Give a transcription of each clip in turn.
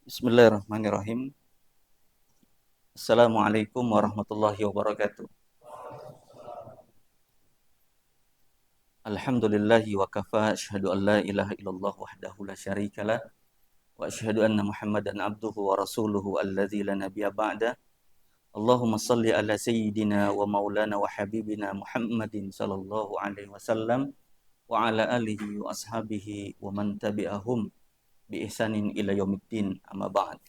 Bismillahirrahmanirrahim. Assalamualaikum warahmatullahi wabarakatuh. Alhamdulillahi wa kafa, asyhadu an la ilaha illallah wahdahu la syarikalah, wa asyhadu anna Muhammadan abduhu wa rasuluhu alladzi la nabiyya ba'da. Allahumma salli ala sayyidina wa maulana wa habibina Muhammadin sallallahu alaihi wasallam wa ala alihi wa ashabihi wa man tabi'ahum bi ihsanin ila yaumiddin, amma ba'd.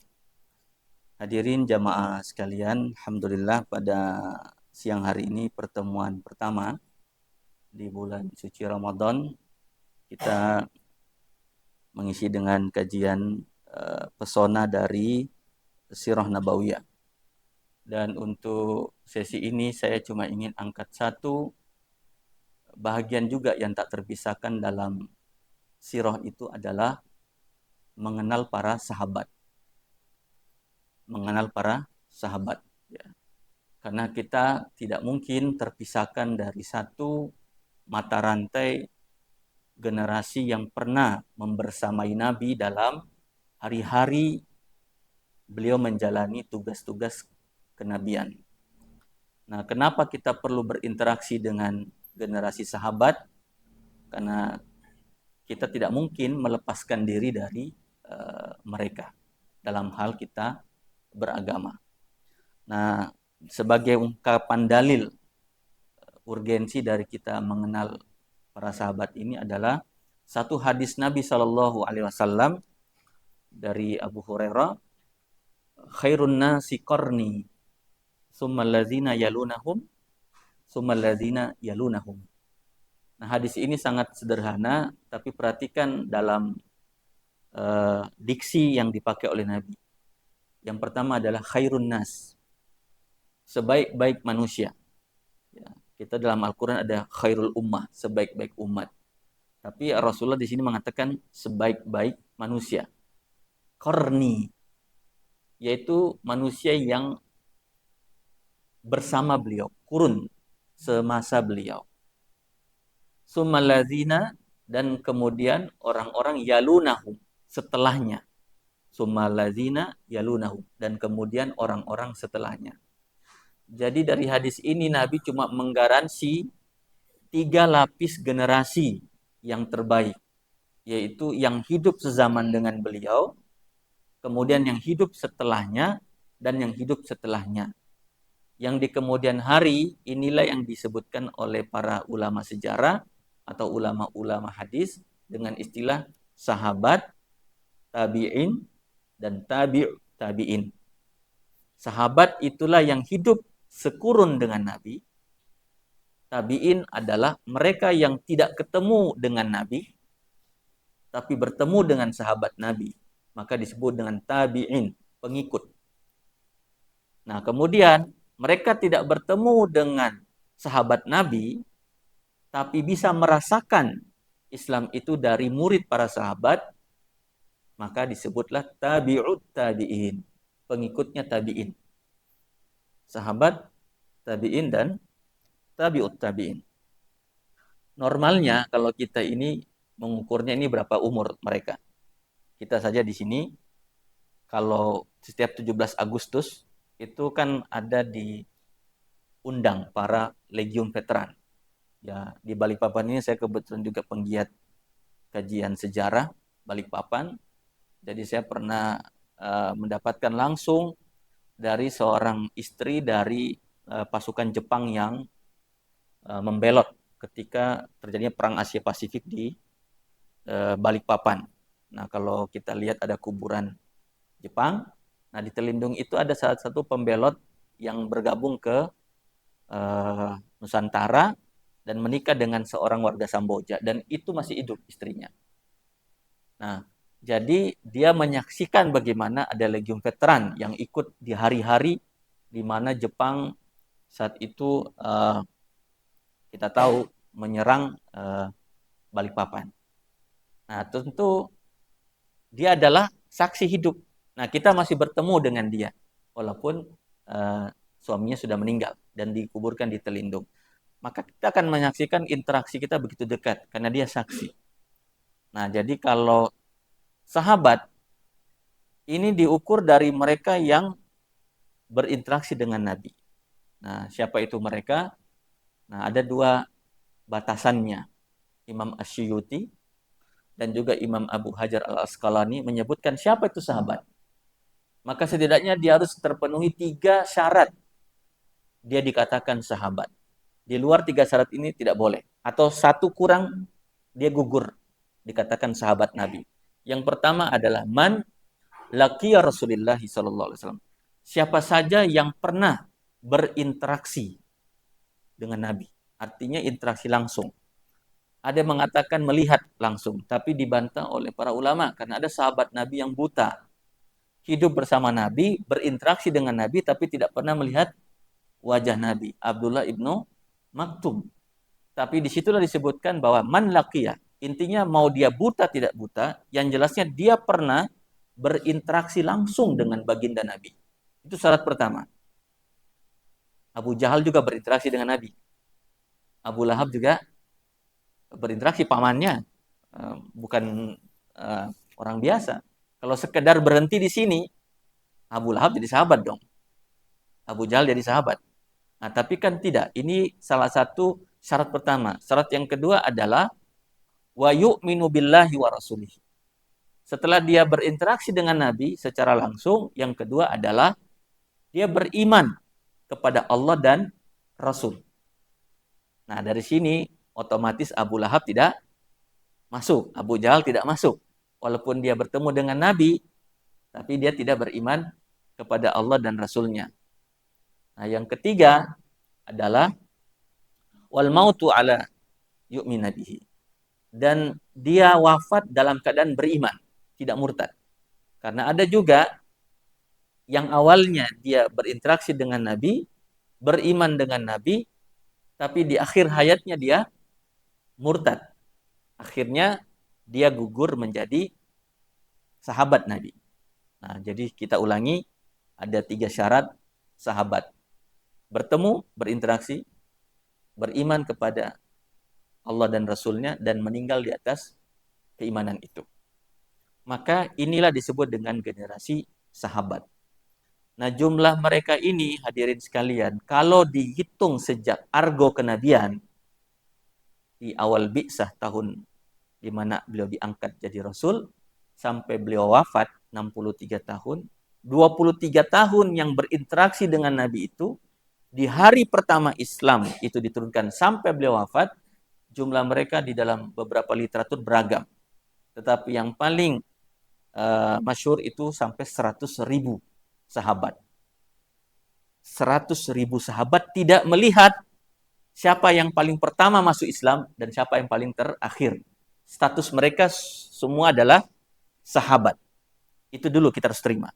Hadirin jamaah sekalian, alhamdulillah pada siang hari ini pertemuan pertama di bulan suci Ramadan kita mengisi dengan kajian pesona dari Sirah Nabawiyah. Dan untuk sesi ini saya cuma ingin angkat satu bahagian juga yang tak terpisahkan dalam sirah itu adalah mengenal para sahabat. Mengenal para sahabat. Ya. Karena kita tidak mungkin terpisahkan dari satu mata rantai generasi yang pernah membersamai Nabi dalam hari-hari beliau menjalani tugas-tugas kenabian. Nah, kenapa kita perlu berinteraksi dengan generasi sahabat? Karena kita tidak mungkin melepaskan diri dari mereka dalam hal kita beragama. Nah, sebagai ungkapan dalil urgensi dari kita mengenal para sahabat ini adalah satu hadis Nabi Shallallahu Alaihi Wasallam dari Abu Hurairah, khairun nasi qarni, summal ladzina yalunahum, summal ladzina yalunahum. Nah, hadis ini sangat sederhana, tapi perhatikan dalam diksi yang dipakai oleh Nabi. Yang pertama adalah khairun nas, sebaik-baik manusia. Ya, kita dalam Al-Quran ada khairul ummah, sebaik-baik umat. Tapi Rasulullah di sini mengatakan sebaik-baik manusia. Qarni, yaitu manusia yang bersama beliau, kurun semasa beliau. Sumaladzina, dan kemudian orang-orang yalunahum, setelahnya. Sumaladzina yalunahum, dan kemudian orang-orang setelahnya. Jadi dari hadis ini Nabi cuma menggaransi 3 lapis generasi yang terbaik, yaitu yang hidup sezaman dengan beliau, kemudian yang hidup setelahnya, dan yang hidup setelahnya. Yang di kemudian hari inilah yang disebutkan oleh para ulama sejarah atau ulama-ulama hadis dengan istilah sahabat, tabi'in, dan tabi'u tabi'in. Sahabat itulah yang hidup sekurun dengan Nabi. Tabi'in adalah mereka yang tidak ketemu dengan Nabi, tapi bertemu dengan sahabat Nabi. Maka disebut dengan tabi'in, pengikut. Nah, kemudian mereka tidak bertemu dengan sahabat Nabi, tapi bisa merasakan Islam itu dari murid para sahabat, maka disebutlah tabi'ut tabi'in, pengikutnya tabi'in. Sahabat, tabi'in, dan tabi'ut tabi'in. Normalnya kalau kita ini mengukurnya ini berapa umur mereka. Kita saja di sini, kalau setiap 17 Agustus, itu kan ada diundang para legiun veteran. Ya, di Balikpapan ini saya kebetulan juga penggiat kajian sejarah Balikpapan. Jadi saya pernah mendapatkan langsung dari seorang istri dari pasukan Jepang yang membelot ketika terjadinya perang Asia Pasifik di Balikpapan. Nah, kalau kita lihat ada kuburan Jepang, nah di Telindung itu ada salah satu pembelot yang bergabung ke Nusantara dan menikah dengan seorang warga Samboja, dan itu masih hidup istrinya. Nah, jadi dia menyaksikan bagaimana ada legiun veteran yang ikut di hari-hari di mana Jepang saat itu kita tahu menyerang Balikpapan. Nah, tentu dia adalah saksi hidup. Nah, kita masih bertemu dengan dia walaupun suaminya sudah meninggal dan dikuburkan di Telindung. Maka kita akan menyaksikan interaksi kita begitu dekat karena dia saksi. Nah, jadi kalau sahabat Ini diukur dari mereka yang berinteraksi dengan Nabi. Nah, siapa itu mereka? Nah, ada dua batasannya. Imam Asyuyuti dan juga Imam Abu Hajar Al-Asqalani menyebutkan siapa itu sahabat. Maka setidaknya dia harus terpenuhi 3 syarat. Dia dikatakan sahabat. Di luar 3 syarat ini tidak boleh. Atau satu kurang, dia gugur. Dikatakan sahabat Nabi. Yang pertama adalah man laqiya Rasulullah sallallahu alaihi wasallam. Siapa saja yang pernah berinteraksi dengan Nabi. Artinya interaksi langsung. Ada yang mengatakan melihat langsung, tapi dibantah oleh para ulama karena ada sahabat Nabi yang buta. Hidup bersama Nabi, berinteraksi dengan Nabi tapi tidak pernah melihat wajah Nabi. Abdullah ibnu Maktum. Tapi disitulah disebutkan bahwa man laqiya. Intinya mau dia buta tidak buta, yang jelasnya dia pernah berinteraksi langsung dengan baginda Nabi. Itu syarat pertama. Abu Jahal juga berinteraksi dengan Nabi. Abu Lahab juga berinteraksi, pamannya. Bukan orang biasa. Kalau sekedar berhenti di sini, Abu Lahab jadi sahabat dong. Abu Jahal jadi sahabat. Nah, tapi kan tidak. Ini salah satu syarat pertama. Syarat yang kedua adalah wa yu'minu billahi wa rasulih. Setelah dia berinteraksi dengan Nabi secara langsung, yang kedua adalah dia beriman kepada Allah dan Rasul. Nah, dari sini otomatis Abu Lahab tidak masuk, Abu Jahal tidak masuk. Walaupun dia bertemu dengan Nabi, tapi dia tidak beriman kepada Allah dan Rasulnya. Nah, yang ketiga adalah wal mautu ala yu'min bihi. Dan dia wafat dalam keadaan beriman, tidak murtad. Karena ada juga yang awalnya dia berinteraksi dengan Nabi, beriman dengan Nabi, tapi di akhir hayatnya dia murtad. Akhirnya dia gugur menjadi sahabat Nabi. Nah, jadi kita ulangi, ada 3 syarat sahabat. Bertemu, berinteraksi, beriman kepada Allah dan Rasulnya, dan meninggal di atas keimanan itu. Maka inilah disebut dengan generasi sahabat. Nah, jumlah mereka ini, hadirin sekalian, kalau dihitung sejak argo kenabian, di awal bi'sah tahun di mana beliau diangkat jadi Rasul, sampai beliau wafat 63 tahun, 23 tahun yang berinteraksi dengan Nabi itu, di hari pertama Islam itu diturunkan sampai beliau wafat, jumlah mereka di dalam beberapa literatur beragam. Tetapi yang paling masyhur itu sampai 100.000 sahabat. 100.000 sahabat tidak melihat siapa yang paling pertama masuk Islam dan siapa yang paling terakhir. Status mereka semua adalah sahabat. Itu dulu kita harus terima.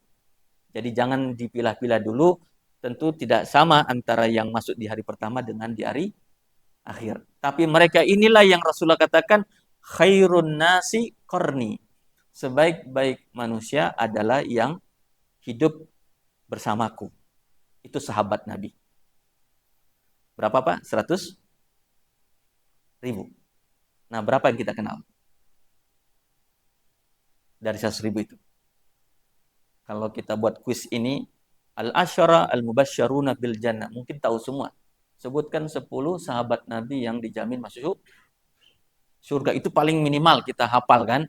Jadi jangan dipilah-pilah dulu. Tentu tidak sama antara yang masuk di hari pertama dengan di hari akhir. Tapi mereka inilah yang Rasulullah katakan khairun nasi qarni. Sebaik-baik manusia adalah yang hidup bersamaku. Itu sahabat Nabi. Berapa Pak? 100.000. Nah, berapa yang kita kenal? Dari 100.000 itu. Kalau kita buat kuis ini, al-asyara al-mubasysyaruna bil jannah. Mungkin tahu semua. Sebutkan 10 sahabat Nabi yang dijamin masuk surga. Itu paling minimal kita hafal kan.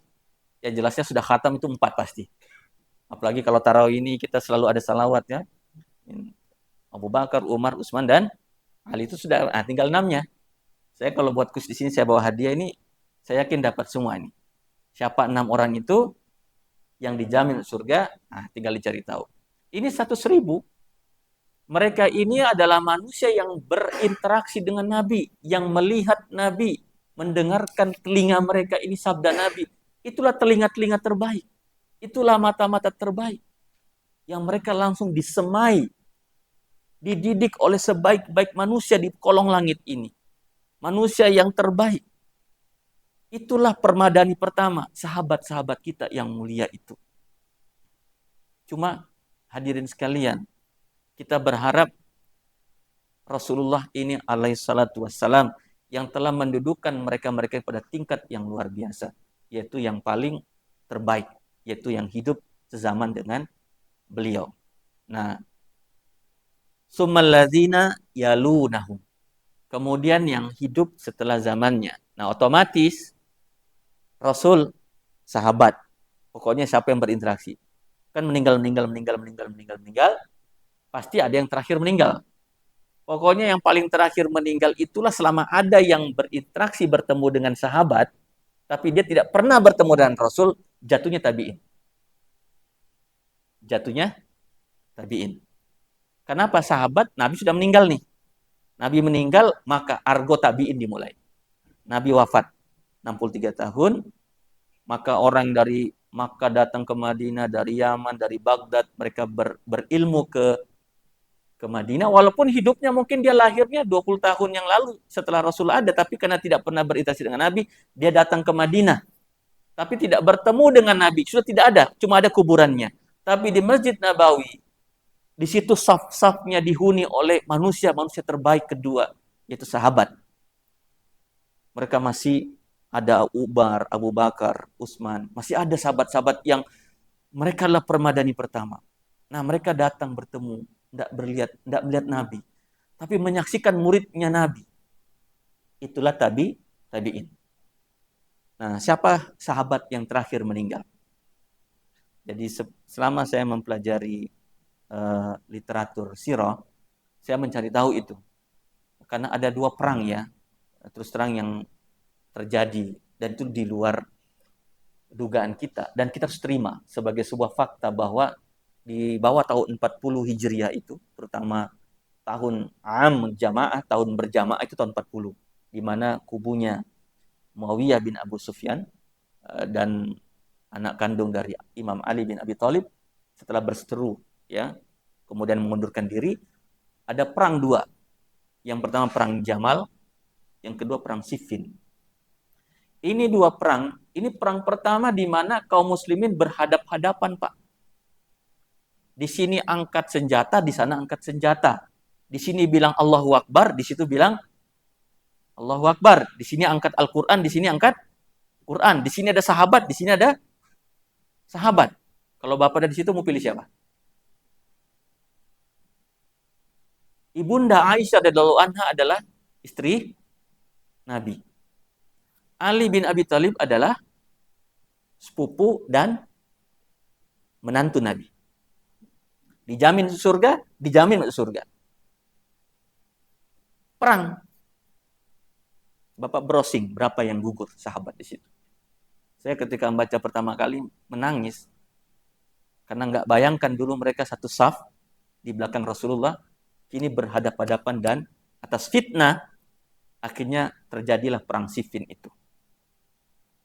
Ya jelasnya sudah khatam itu 4 pasti. Apalagi kalau tarawih ini kita selalu ada salawat ya. Abu Bakar, Umar, Utsman, dan Ali itu sudah, tinggal 6-nya. Saya kalau buat kuis di sini saya bawa hadiah ini, saya yakin dapat semua ini. Siapa 6 orang itu yang dijamin surga, tinggal dicari tahu. Ini 100.000. Mereka ini adalah manusia yang berinteraksi dengan Nabi, yang melihat Nabi, mendengarkan telinga mereka ini sabda Nabi. Itulah telinga-telinga terbaik. Itulah mata-mata terbaik. Yang mereka langsung disemai, dididik oleh sebaik-baik manusia di kolong langit ini. Manusia yang terbaik. Itulah permadani pertama, sahabat-sahabat kita yang mulia itu. Cuma hadirin sekalian, kita berharap Rasulullah ini alaihissalatu wassalam yang telah mendudukan mereka-mereka pada tingkat yang luar biasa, yaitu yang paling terbaik, yaitu yang hidup sezaman dengan beliau. Nah, summalladzina yalunahum. Kemudian yang hidup setelah zamannya. Nah, otomatis Rasul sahabat. Pokoknya siapa yang berinteraksi. Kan meninggal, pasti ada yang terakhir meninggal. Pokoknya yang paling terakhir meninggal itulah selama ada yang berinteraksi bertemu dengan sahabat, tapi dia tidak pernah bertemu dengan Rasul, jatuhnya tabi'in. Jatuhnya tabi'in. Kenapa? Sahabat Nabi sudah meninggal nih. Nabi meninggal, maka argo tabi'in dimulai. Nabi wafat 63 tahun, maka orang dari Makkah datang ke Madinah, dari Yaman, dari Baghdad, mereka berilmu ke Madinah, walaupun hidupnya mungkin dia lahirnya 20 tahun yang lalu setelah Rasul ada, tapi karena tidak pernah berinteraksi dengan Nabi, dia datang ke Madinah. Tapi tidak bertemu dengan Nabi, sudah tidak ada, cuma ada kuburannya. Tapi di Masjid Nabawi, di situ saf-safnya dihuni oleh manusia terbaik kedua, yaitu sahabat. Mereka masih ada Umar, Abu Bakar, Utsman, masih ada sahabat-sahabat yang mereka adalah permadani pertama. Nah, mereka datang bertemu, tidak melihat Nabi, tapi menyaksikan muridnya Nabi. Itulah tabi'in. Nah, siapa sahabat yang terakhir meninggal? Jadi selama saya mempelajari literatur sirah, saya mencari tahu itu. Karena ada 2 perang ya, terus terang yang terjadi, dan itu di luar dugaan kita, dan kita harus terima sebagai sebuah fakta bahwa di bawah tahun 40 Hijriah itu, terutama tahun jamaah, tahun berjamaah itu tahun 40, di mana kubunya Muawiyah bin Abu Sufyan dan anak kandung dari Imam Ali bin Abi Thalib setelah berseteru ya, kemudian mengundurkan diri, ada perang 2. Yang pertama perang Jamal, yang kedua perang Siffin. Ini 2 perang, ini perang pertama di mana kaum muslimin berhadap-hadapan, Pak. Di sini angkat senjata, di sana angkat senjata. Di sini bilang Allahu Akbar, di situ bilang Allahu Akbar. Di sini angkat Al-Quran, di sini angkat Quran. Di sini ada sahabat, di sini ada sahabat. Kalau Bapak ada di situ, mau pilih siapa? Ibunda Aisyah radhiyallahu anha adalah istri Nabi. Ali bin Abi Thalib adalah sepupu dan menantu Nabi. Dijamin surga, dijamin masuk surga. Perang. Bapak browsing berapa yang gugur sahabat di situ. Saya ketika membaca pertama kali menangis karena nggak bayangkan dulu mereka satu saf di belakang Rasulullah, kini berhadap-hadapan dan atas fitnah akhirnya terjadilah perang Siffin itu.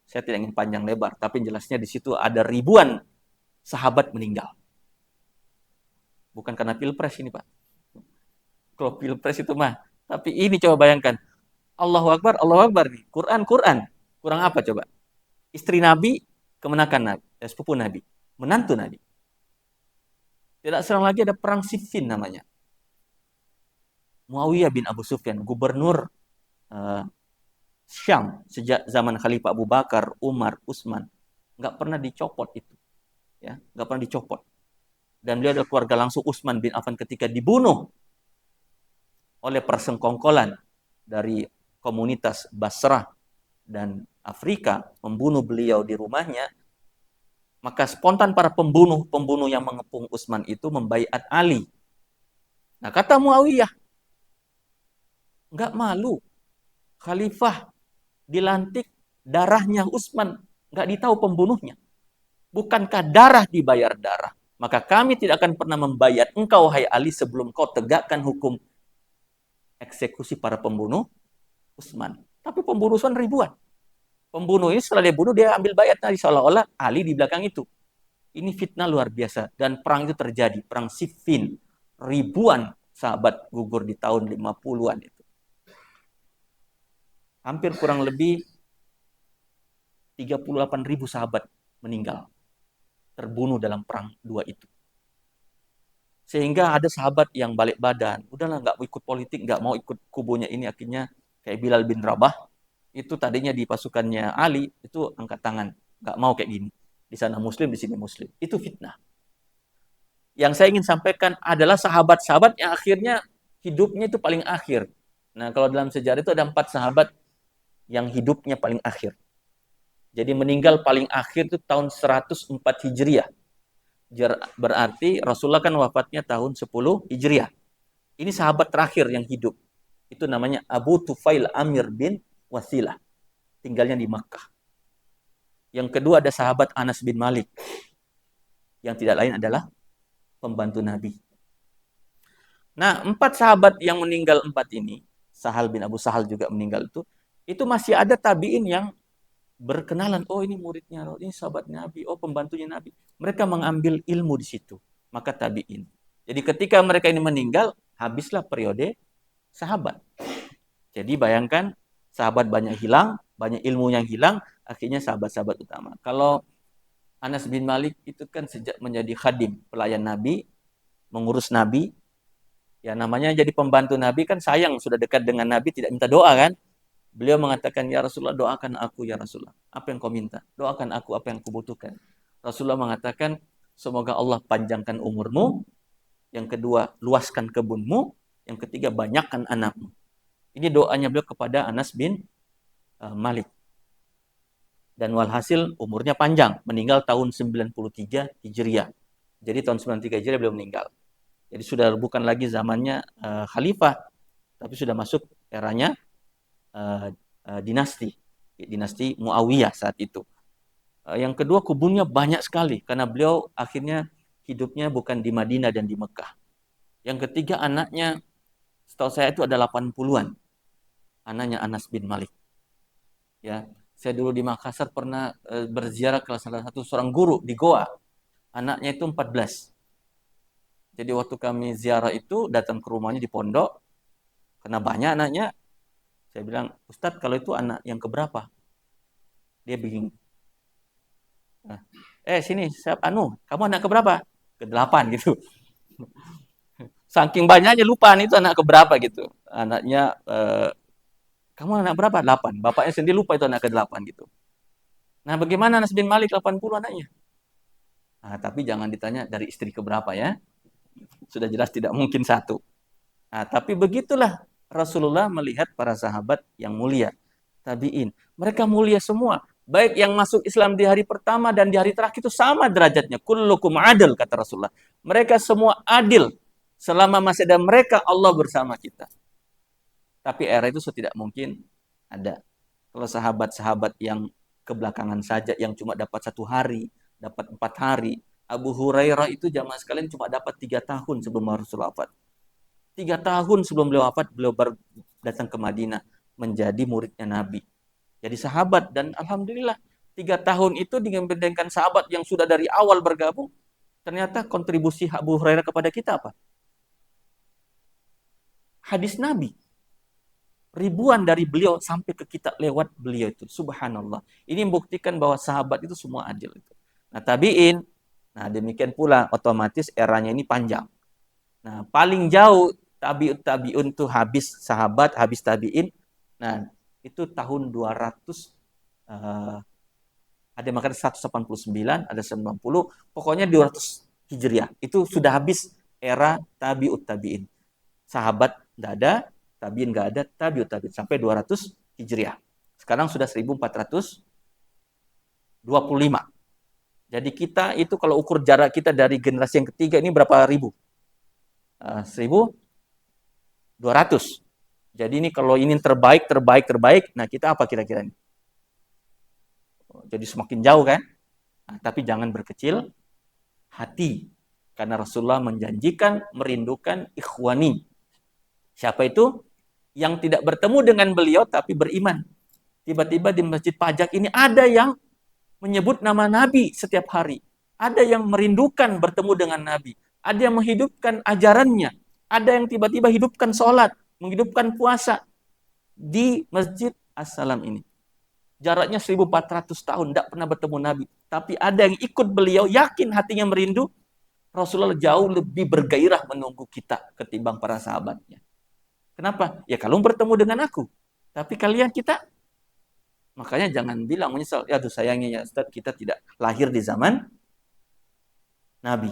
Saya tidak ingin panjang lebar, tapi jelasnya di situ ada ribuan sahabat meninggal. Bukan karena pilpres ini, Pak. Kalau pilpres itu mah. Tapi ini coba bayangkan. Allahu Akbar nih. Quran. Kurang apa coba? Istri Nabi, kemenakan Nabi. Sepupu Nabi. Menantu Nabi. Tidak serang lagi ada perang Siffin namanya. Muawiyah bin Abu Sufyan, gubernur Syam sejak zaman Khalifah Abu Bakar, Umar, Utsman. Nggak pernah dicopot itu. Ya, nggak pernah dicopot. Dan beliau adalah keluarga langsung Utsman bin Affan ketika dibunuh oleh persengkongkolan dari komunitas Basrah dan Afrika, membunuh beliau di rumahnya, maka spontan para pembunuh yang mengepung Utsman itu membaiat Ali. Nah, kata Muawiyah, nggak malu, khalifah dilantik, darahnya Utsman, nggak ditahu pembunuhnya. Bukankah darah dibayar darah? Maka kami tidak akan pernah membayar engkau, hai Ali, sebelum kau tegakkan hukum eksekusi para pembunuh Utsman. Tapi pembunuh Utsman ribuan. Pembunuh ini setelah dia bunuh, dia ambil bayat tadi, seolah-olah Ali di belakang itu. Ini fitnah luar biasa. Dan perang itu terjadi, perang Siffin. Ribuan sahabat gugur di tahun 50-an itu. Hampir kurang lebih 38.000 sahabat meninggal. Terbunuh dalam perang 2 itu. Sehingga ada sahabat yang balik badan. Udahlah, nggak mau ikut politik, nggak mau ikut kubunya ini. Akhirnya kayak Bilal bin Rabah. Itu tadinya di pasukannya Ali, itu angkat tangan. Nggak mau kayak gini. Di sana muslim, di sini muslim. Itu fitnah. Yang saya ingin sampaikan adalah sahabat-sahabat yang akhirnya hidupnya itu paling akhir. Nah, kalau dalam sejarah itu ada 4 sahabat yang hidupnya paling akhir. Jadi meninggal paling akhir itu tahun 104 Hijriah. Berarti Rasulullah kan wafatnya tahun 10 Hijriah. Ini sahabat terakhir yang hidup. Itu namanya Abu Tufail Amir bin Wasilah. Tinggalnya di Makkah. Yang kedua ada sahabat Anas bin Malik. Yang tidak lain adalah pembantu Nabi. Nah, 4 sahabat yang meninggal 4 ini, Sahal bin Abu Sahal juga meninggal itu masih ada tabi'in yang berkenalan, oh ini muridnya, oh ini sahabat Nabi, oh pembantunya Nabi. Mereka mengambil ilmu di situ, maka tabi'in. Jadi ketika mereka ini meninggal, habislah periode sahabat. Jadi bayangkan, sahabat banyak hilang, banyak ilmu yang hilang, akhirnya sahabat-sahabat utama. Kalau Anas bin Malik itu kan sejak menjadi khadim, pelayan Nabi, mengurus Nabi, ya namanya jadi pembantu Nabi kan sayang, sudah dekat dengan Nabi, tidak minta doa kan. Beliau mengatakan, ya Rasulullah, doakan aku ya Rasulullah. Apa yang kau minta? Doakan aku apa yang aku butuhkan. Rasulullah mengatakan, semoga Allah panjangkan umurmu. Yang kedua, luaskan kebunmu. Yang ketiga, banyakkan anakmu. Ini doanya beliau kepada Anas bin Malik. Dan walhasil umurnya panjang. Meninggal tahun 93 Hijriah. Jadi tahun 93 Hijriah beliau meninggal. Jadi sudah bukan lagi zamannya khalifah. Tapi sudah masuk eranya dinasti Muawiyah saat itu. Yang kedua, kebunnya banyak sekali karena beliau akhirnya hidupnya bukan di Madinah dan di Mekah. Yang ketiga, anaknya setahu saya itu ada 80-an. Anaknya Anas bin Malik. Ya, saya dulu di Makassar pernah berziarah ke salah satu seorang guru di Goa. Anaknya itu 14. Jadi waktu kami ziarah itu datang ke rumahnya di pondok, karena banyak anaknya. Saya bilang, Ustadz, kalau itu anak yang keberapa? Dia bingung. Nah, sini, kamu anak keberapa? Ke-8 gitu. Saking banyaknya lupa nih itu anak keberapa gitu. Anaknya, kamu anak berapa? 8. Bapaknya sendiri lupa itu anak ke-8 gitu. Nah, bagaimana Anas bin Malik 80 anaknya? Nah, tapi jangan ditanya dari istri keberapa ya. Sudah jelas tidak mungkin satu. Nah, tapi begitulah Rasulullah melihat para sahabat yang mulia, tabi'in. Mereka mulia semua. Baik yang masuk Islam di hari pertama dan di hari terakhir itu sama derajatnya. Kullukum adil, kata Rasulullah. Mereka semua adil. Selama masih ada mereka, Allah bersama kita. Tapi era itu sudah tidak mungkin ada. Kalau sahabat-sahabat yang kebelakangan saja, yang cuma dapat 1 hari, dapat 4 hari. Abu Hurairah itu jamaah sekalian cuma dapat 3 tahun sebelum Rasulullah wafat. 3 tahun sebelum beliau wafat, beliau baru datang ke Madinah menjadi muridnya Nabi. Jadi sahabat, dan alhamdulillah 3 tahun itu dibandingkan sahabat yang sudah dari awal bergabung, ternyata kontribusi Abu Hurairah kepada kita apa? Hadis Nabi. Ribuan dari beliau sampai ke kita lewat beliau itu. Subhanallah. Ini membuktikan bahwa sahabat itu semua adil. Nah, tabi'in, nah demikian pula otomatis eranya ini panjang. Nah, paling jauh tabi'un tuh habis sahabat, habis tabi'in. Nah, itu tahun 200 ada yang mengatakan 189, ada 90, pokoknya 200 Hijriah. Itu sudah habis era tabi'ut tabi'in. Sahabat enggak ada, tabi'in enggak ada, tabi'ut tabi'in sampai 200 Hijriah. Sekarang sudah 1425. Jadi kita itu kalau ukur jarak kita dari generasi yang ketiga ini berapa ribu? 1200. Jadi ini kalau ini terbaik, nah kita apa kira-kira ini? Jadi semakin jauh kan? Nah, tapi jangan berkecil hati. Karena Rasulullah menjanjikan, merindukan ikhwani. Siapa itu? Yang tidak bertemu dengan beliau tapi beriman. Tiba-tiba di Masjid Pajak ini ada yang menyebut nama Nabi setiap hari. Ada yang merindukan bertemu dengan Nabi. Ada yang menghidupkan ajarannya. Ada yang tiba-tiba hidupkan sholat, menghidupkan puasa di Masjid As-Salam ini. Jaraknya 1400 tahun, tidak pernah bertemu Nabi. Tapi ada yang ikut beliau, yakin hatinya merindu. Rasulullah jauh lebih bergairah menunggu kita ketimbang para sahabatnya. Kenapa? Ya kalau bertemu dengan aku. Tapi kalian kita Makanya jangan bilang menyesal. Ya tuh sayangnya ya Ustaz, kita tidak lahir di zaman Nabi.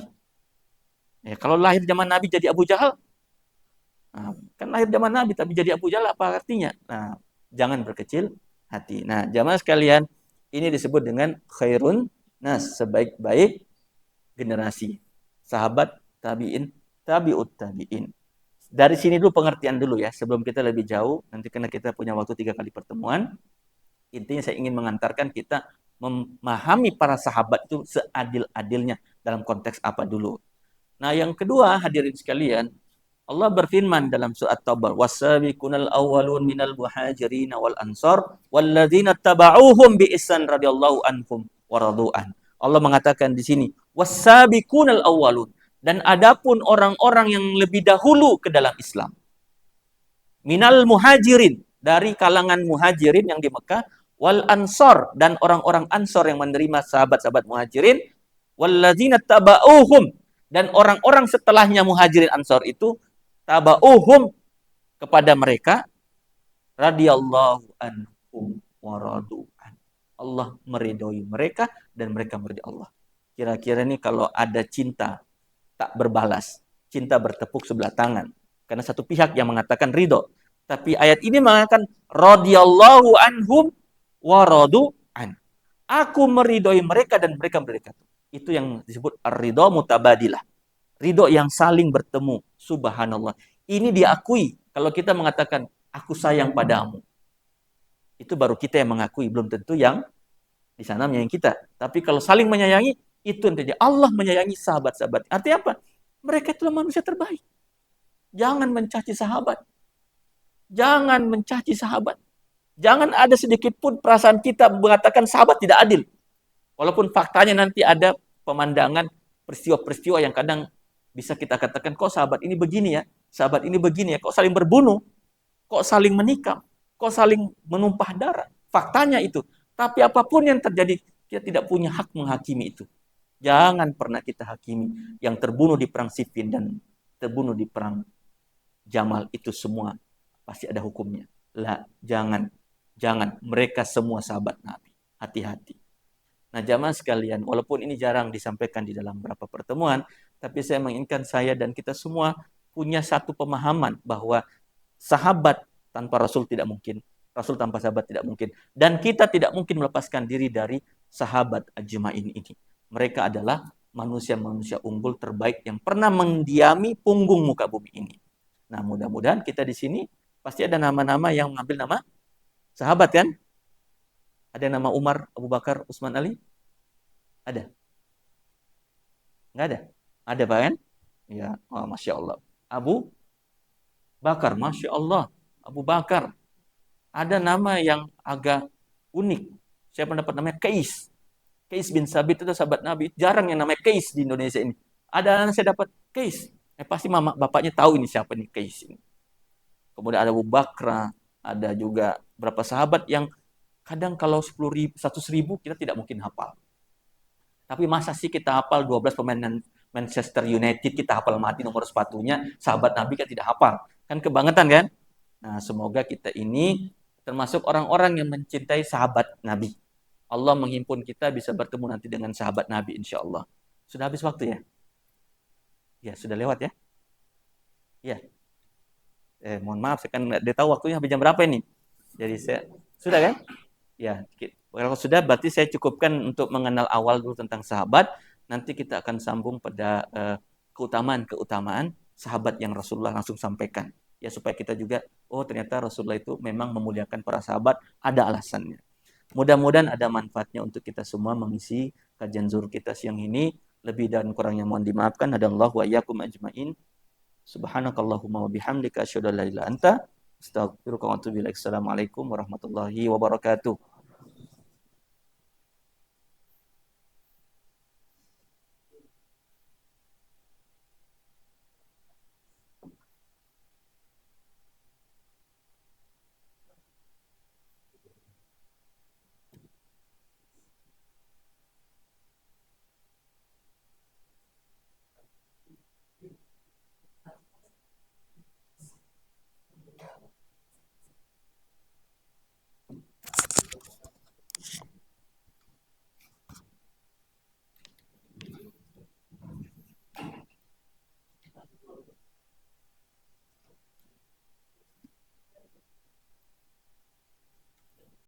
Ya, kalau lahir zaman Nabi jadi Abu Jahal, nah, kan lahir zaman Nabi tapi jadi Abu Jahal apa artinya? Nah, jangan berkecil hati. Nah, jamaah sekalian, ini disebut dengan khairun nas, sebaik-baik generasi. Sahabat tabi'in, tabi'ut tabi'in. Dari sini dulu pengertian dulu ya, sebelum kita lebih jauh, nanti karena kita punya waktu 3 kali pertemuan, intinya saya ingin mengantarkan kita memahami para sahabat itu seadil-adilnya dalam konteks apa dulu. Nah, yang kedua, hadirin sekalian, Allah berfirman dalam surat Taubah, "Was-sabiqunal awwalun minal muhajirin wal ansar walladzina tabauhum bi ihsan radhiyallahu anhum wa radu'an." Allah mengatakan di sini, "Was-sabiqunal awwalun." Dan adapun orang-orang yang lebih dahulu ke dalam Islam, minal muhajirin, dari kalangan muhajirin yang di Mekah, wal ansor, dan orang-orang ansor yang menerima sahabat-sahabat muhajirin, walladzina tabauhum, dan orang-orang setelahnya muhajirin ansor itu, tabauhum, kepada mereka, radhiyallahu anhum wa radu'an. Allah meridhoi mereka dan mereka meridhoi Allah. Kira-kira nih kalau ada cinta tak berbalas, cinta bertepuk sebelah tangan, karena satu pihak yang mengatakan ridho, tapi ayat ini mengatakan radhiyallahu anhum wa radu'an. Aku meridhoi mereka dan mereka meridhoi. Itu yang disebut ridho mutabadilah. Ridho yang saling bertemu. Subhanallah. Ini diakui. Kalau kita mengatakan aku sayang padamu, itu baru kita yang mengakui, belum tentu yang di sana menyayangi kita. Tapi kalau saling menyayangi, itu yang terjadi. Allah menyayangi sahabat-sahabat. Artinya apa? Mereka itulah manusia terbaik. Jangan mencaci sahabat. Jangan mencaci sahabat. Jangan ada sedikit pun perasaan kita mengatakan sahabat tidak adil. Walaupun faktanya nanti ada pemandangan peristiwa-peristiwa yang kadang bisa kita katakan, kok sahabat ini begini ya, sahabat ini begini ya, kok saling berbunuh, kok saling menikam, kok saling menumpah darah. Faktanya itu. Tapi apapun yang terjadi, kita tidak punya hak menghakimi itu. Jangan pernah kita hakimi yang terbunuh di perang Siffin dan terbunuh di perang Jamal, itu semua pasti ada hukumnya. Lah, jangan. Jangan. Mereka semua sahabat Nabi. Hati-hati. Nah, jamaah sekalian, walaupun ini jarang disampaikan di dalam beberapa pertemuan, tapi saya menginginkan saya dan kita semua punya satu pemahaman bahwa sahabat tanpa Rasul tidak mungkin. Rasul tanpa sahabat tidak mungkin. Dan kita tidak mungkin melepaskan diri dari sahabat ajma'in ini. Mereka adalah manusia-manusia unggul terbaik yang pernah mendiami punggung muka bumi ini. Nah, mudah-mudahan kita di sini pasti ada nama-nama yang mengambil nama sahabat kan? Ada nama Umar, Abu Bakar, Utsman, Ali? Ada? Nggak ada? Ada Pak kan? Ya, oh, Masya Allah. Abu Bakar, Masya Allah. Abu Bakar. Ada nama yang agak unik. Saya pernah dapat namanya Kais. Kais bin Sabit itu sahabat Nabi. Jarang yang namanya Kais di Indonesia ini. Ada anak saya dapat Kais. Pasti mama bapaknya tahu ini siapa nih Kais ini. Kemudian ada Abu Bakar. Ada juga berapa sahabat yang kadang kalau 10.000, 100.000 kita tidak mungkin hafal. Tapi masa sih kita hafal 12 pemain Manchester United, kita hafal mati nomor sepatunya, sahabat Nabi kan tidak hafal. Kan kebangetan kan? Nah, semoga kita ini termasuk orang-orang yang mencintai sahabat Nabi. Allah menghimpun kita bisa bertemu nanti dengan sahabat Nabi insya Allah. Sudah habis waktu ya? Ya, sudah lewat ya? Ya. Mohon maaf, saya kan tidak tahu waktunya habis jam berapa ini. Jadi saya, sudah kan? Ya, kalau sudah berarti saya cukupkan untuk mengenal awal dulu tentang sahabat. Nanti kita akan sambung pada keutamaan-keutamaan sahabat yang Rasulullah langsung sampaikan. Ya supaya kita juga, oh ternyata Rasulullah itu memang memuliakan para sahabat, ada alasannya. Mudah-mudahan ada manfaatnya untuk kita semua mengisi kajian zuhur kita siang ini. Lebih dan kurangnya mohon dimaafkan. Hadallahu wa iyyakum ajmain. Subhanakallahumma wa bihamdika asyhadu an la ilaha illa anta astaghfiruka wa atubu ilaik. Assalamualaikum warahmatullahi wabarakatuh.